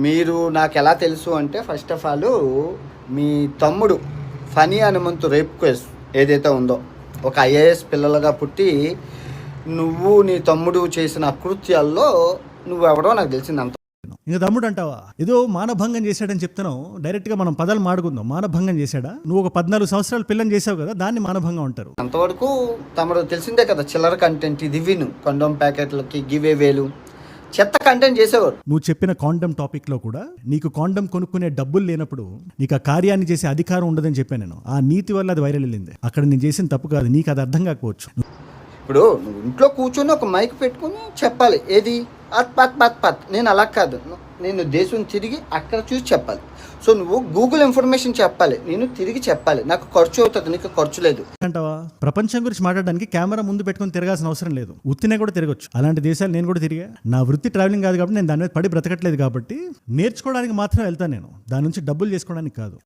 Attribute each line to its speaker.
Speaker 1: మీరు నాకు ఎలా తెలుసు అంటే ఫస్ట్ ఆఫ్ ఆల్ మీ తమ్ముడు ఫనీ హనుమంతు రేప్ కేసు ఏదైతే ఉందో ఒక ఐఏఎస్ పిల్లలుగా పుట్టి నువ్వు నీ తమ్ముడు చేసిన అకృత్యాల్లో నువ్వెవడో నాకు తెలిసింది అంత.
Speaker 2: ఇంకా తమ్ముడు అంటావా? ఏదో మానభంగం చేశాడని చెప్తున్నావు. డైరెక్ట్గా మనం పదాలు మాడుకుందాం. మానభంగం చేశాడా? నువ్వు ఒక 14 సంవత్సరాలు పిల్లని చేసావు కదా, దాన్ని మానభంగం అంటారు.
Speaker 1: అంతవరకు తమరు తెలిసిందే కదా, చిల్లర కంటెంట్ ఇది విను, కొండోమ్ ప్యాకెట్లకి గివే వేలు చెత్త కంటెంట్ చేసేవారు.
Speaker 2: నువ్వు చెప్పిన కాండమ్ టాపిక్లో కూడా నీకు కాండమ్ కొనుక్కునే డబ్బులు లేనప్పుడు నీకు ఆ కార్యాన్ని చేసే అధికారం ఉండదని చెప్పాను నేను. ఆ నీతి వల్ల అది వైరల్ వెళ్ళింది. అక్కడ నేను చేసిన తప్పు కాదు, నీకు అది అర్థం కాకపోవచ్చు.
Speaker 1: ఇప్పుడు నువ్వు ఇంట్లో కూర్చొని ఒక మైక్ పెట్టుకుని చెప్పాలి, ఏది పత్. నేను అలా కాదు, నేను దేశం తిరిగి అక్కడ చూసి చెప్పాలి. సో నువ్వు గూగుల్ ఇన్ఫర్మేషన్ చెప్పాలి, నేను తిరిగి చెప్పాలి. నాకు ఖర్చు అవుతుంది, నీకు ఖర్చు లేదు
Speaker 2: అంటావా? ప్రపంచం గురించి మాట్లాడడానికి కెమెరా ముందు పెట్టుకొని తిరగాల్సిన అవసరం లేదు. ఉత్తినే కూడా తిరగచ్చు. అలాంటి దేశాలు నేను కూడా తిరిగా. నా వృత్తి ట్రావెలింగ్ కాదు కాబట్టి నేను దాని మీద పడి బ్రతకట్లేదు కాబట్టి నేర్చుకోవడానికి మాత్రం వెళ్తాను నేను, దాని నుంచి డబ్బులు చేసుకోవడానికి కాదు.